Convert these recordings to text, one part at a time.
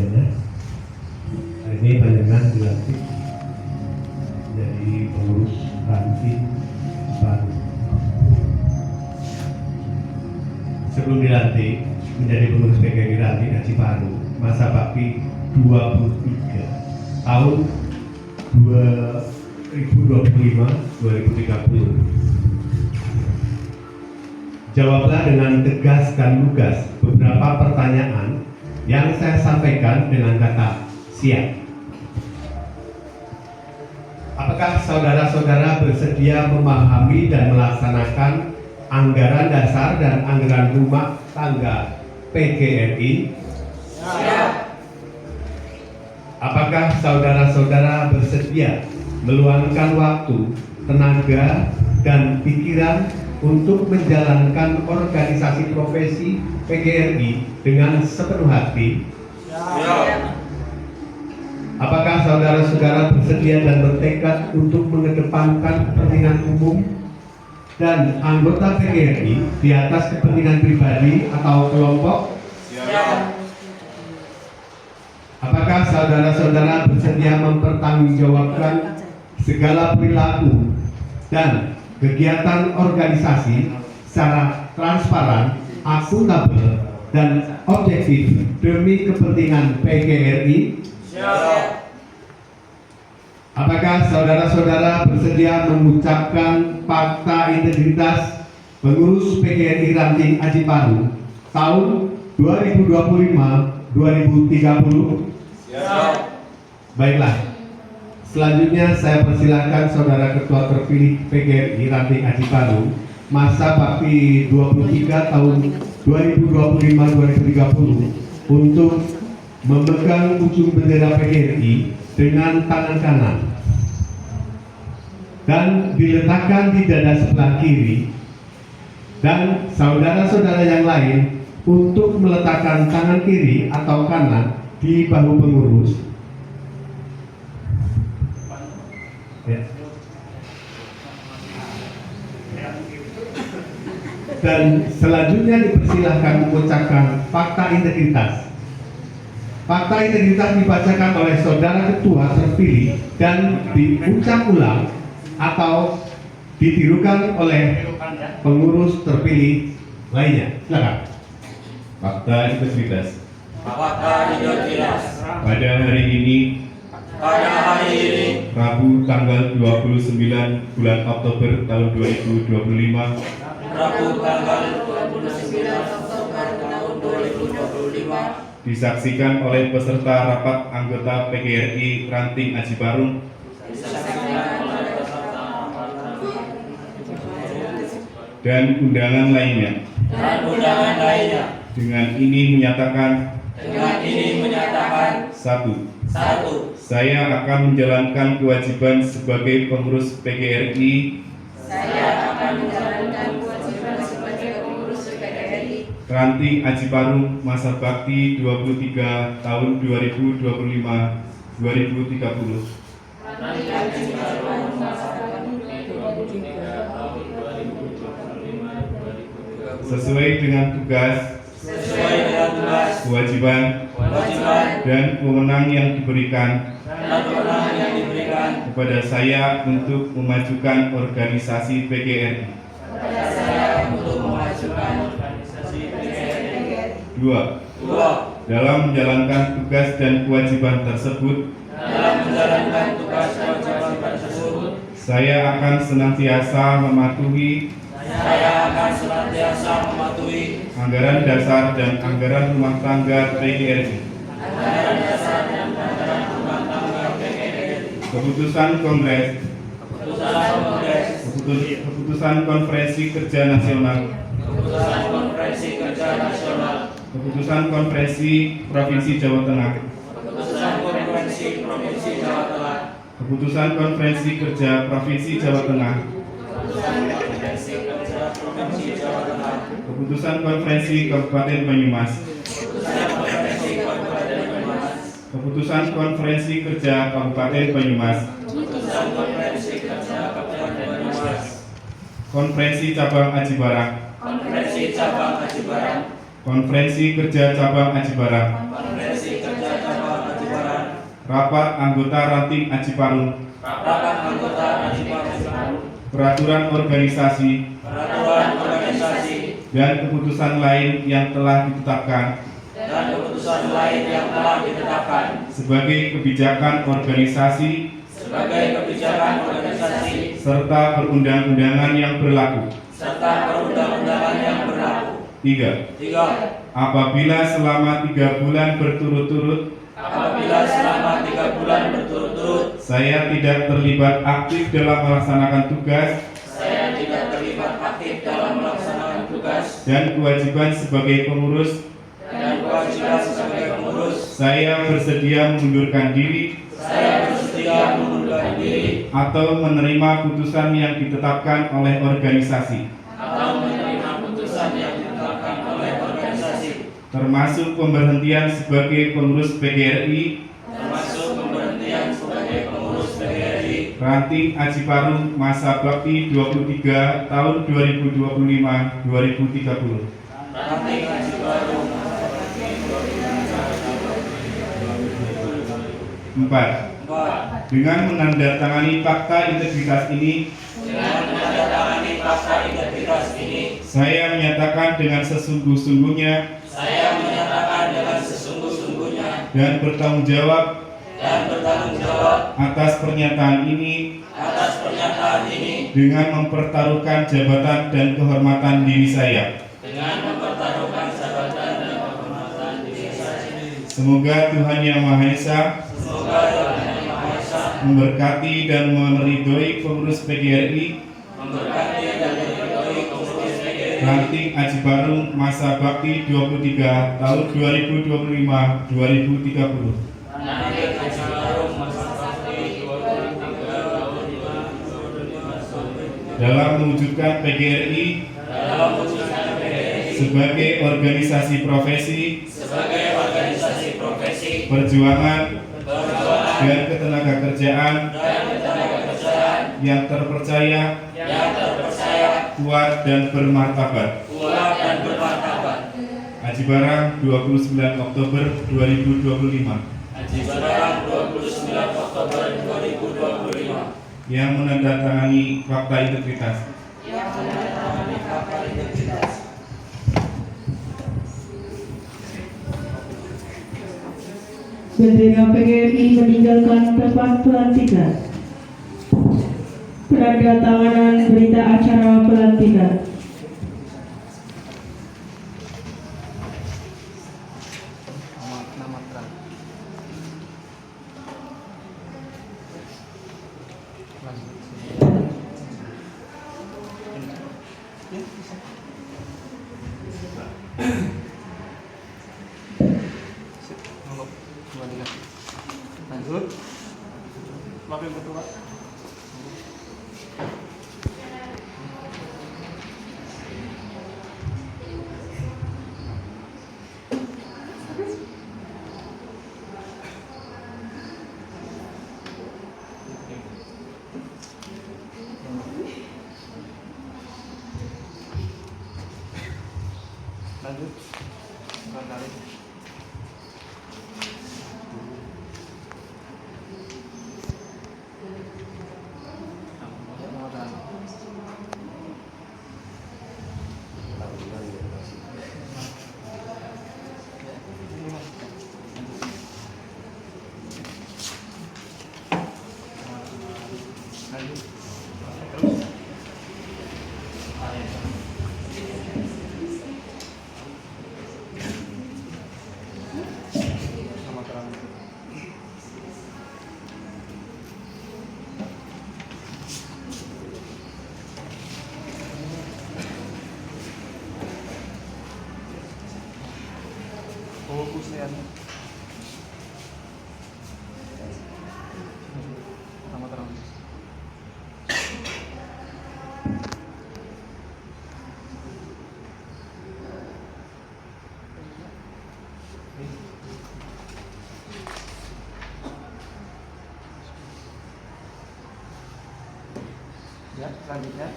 sekalian, hari ini panjenengan dilantik menjadi pengurus ranting baru. Sebelum dilantik menjadi pengurus PGRI Ranting Aji Baru, masa bakti 23 tahun 2025-2030. Jawablah dengan tegas dan lugas beberapa pertanyaan yang saya sampaikan dengan kata siap. Apakah saudara-saudara bersedia memahami dan melaksanakan anggaran dasar dan anggaran rumah tangga PGRI? Siap. Apakah saudara-saudara bersedia meluangkan waktu, tenaga, dan pikiran untuk menjalankan organisasi profesi PGRI dengan sepenuh hati? Siap. Apakah saudara-saudara bersedia dan bertekad untuk mengedepankan kepentingan umum dan anggota PGRI di atas kepentingan pribadi atau kelompok? Siap. Apakah saudara-saudara bersedia mempertanggungjawabkan segala perilaku dan kegiatan organisasi secara transparan, akuntabel, dan objektif demi kepentingan PGRI? Siap. Apakah saudara-saudara bersedia mengucapkan fakta integritas pengurus PGRI Ranting Aji Baru tahun 2025-2030? Siap. Baiklah. Selanjutnya saya persilakan saudara ketua terpilih PGRI Ranting Aji Baru masa bakti 23 tahun 2025-2030 untuk memegang ujung bendera PGRI dengan tangan kanan dan diletakkan di dada sebelah kiri, dan saudara-saudara yang lain untuk meletakkan tangan kiri atau kanan di bahu pengurus. Ya. Dan selanjutnya dipersilahkan mengucapkan fakta integritas. Fakta integritas dibacakan oleh saudara ketua terpilih dan diucap ulang atau ditirukan oleh pengurus terpilih lainnya. Silakan. Fakta integritas. Fakta integritas. Pada hari ini, Rabu tanggal 29 bulan Oktober tahun 2025, disaksikan oleh peserta rapat anggota PGRI Ranting Aji Baru dan undangan lainnya. Dengan ini menyatakan satu, saya akan menjalankan kewajiban sebagai pengurus PGRI Ranting Aji Baru masa bakti 23 tahun 2025-2030 sesuai dengan tugas, kewajiban, dan wewenang yang diberikan kepada saya untuk memajukan organisasi PGRI. 2. Dalam menjalankan tugas dan kewajiban tersebut, saya akan senantiasa mematuhi anggaran dasar dan anggaran rumah tangga PGRI, keputusan Kongres, keputusan Konferensi Kerja Nasional, keputusan Konferensi Provinsi Jawa Tengah, keputusan Konferensi Kerja Provinsi Jawa Tengah, keputusan Konferensi Kabupaten Banyumas, keputusan Konferensi Kerja Kabupaten Banyumas, Konferensi Cabang Aji Barang, Konferensi Kerja Cabang Aji Barang, Rapat anggota Ranting Aji Parung, Rapat anggota Aji Parung, peraturan organisasi, peraturan organisasi, dan keputusan lain yang telah ditetapkan dan keputusan lain yang telah ditetapkan sebagai kebijakan organisasi sebagai kebijakan organisasi serta perundang-undangan yang berlaku. serta perundang-undangan yang berlaku. 3. 3. Apabila selama 3 bulan berturut-turut Apabila selama 3 bulan berturut-turut saya tidak terlibat aktif dalam melaksanakan tugas saya tidak terlibat aktif dalam melaksanakan tugas dan kewajiban sebagai pengurus, dan kewajiban sebagai pengurus, saya bersedia mengundurkan diri saya bersedia mengundurkan diri atau menerima putusan yang ditetapkan oleh organisasi, atau menerima putusan yang ditetapkan oleh organisasi, termasuk pemberhentian sebagai pengurus PGRI termasuk pemberhentian sebagai pengurus PGRI Ranting Aji Parung masa bakti 23 tahun 2025-2030. Ranting Aji Parung 4. 4. Dengan menandatangani fakta integritas ini, Dengan menandatangani fakta integritas ini, saya menyatakan dengan sesungguh-sungguhnya saya menyatakan dengan sesungguh-sungguhnya dan bertanggung jawab atas pernyataan ini dengan mempertaruhkan jabatan dan kehormatan diri saya. Semoga Tuhan Yang Maha Esa memberkati dan meridhoi pengurus PGRI Ranting Aji Parung masa bakti 23 tahun 2025-2030 dalam mewujudkan PGRI sebagai organisasi profesi perjuangan dan ketenagakerjaan yang terpercaya, kuat dan bermartabat. Aji Barang 29 Oktober 2025 yang menandatangani fakta integritas. Bendera PGRI meninggalkan tempat pelantikan. Penandatanganan berita acara pelantikan. Lanjut. Wakil Ketua. Lanjut. Barangkali. Fokus ya. Sama terang. Ya, selanjutnya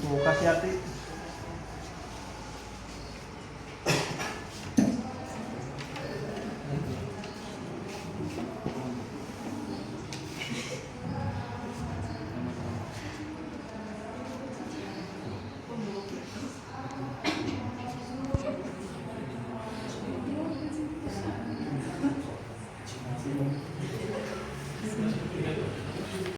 Bu Kasyati.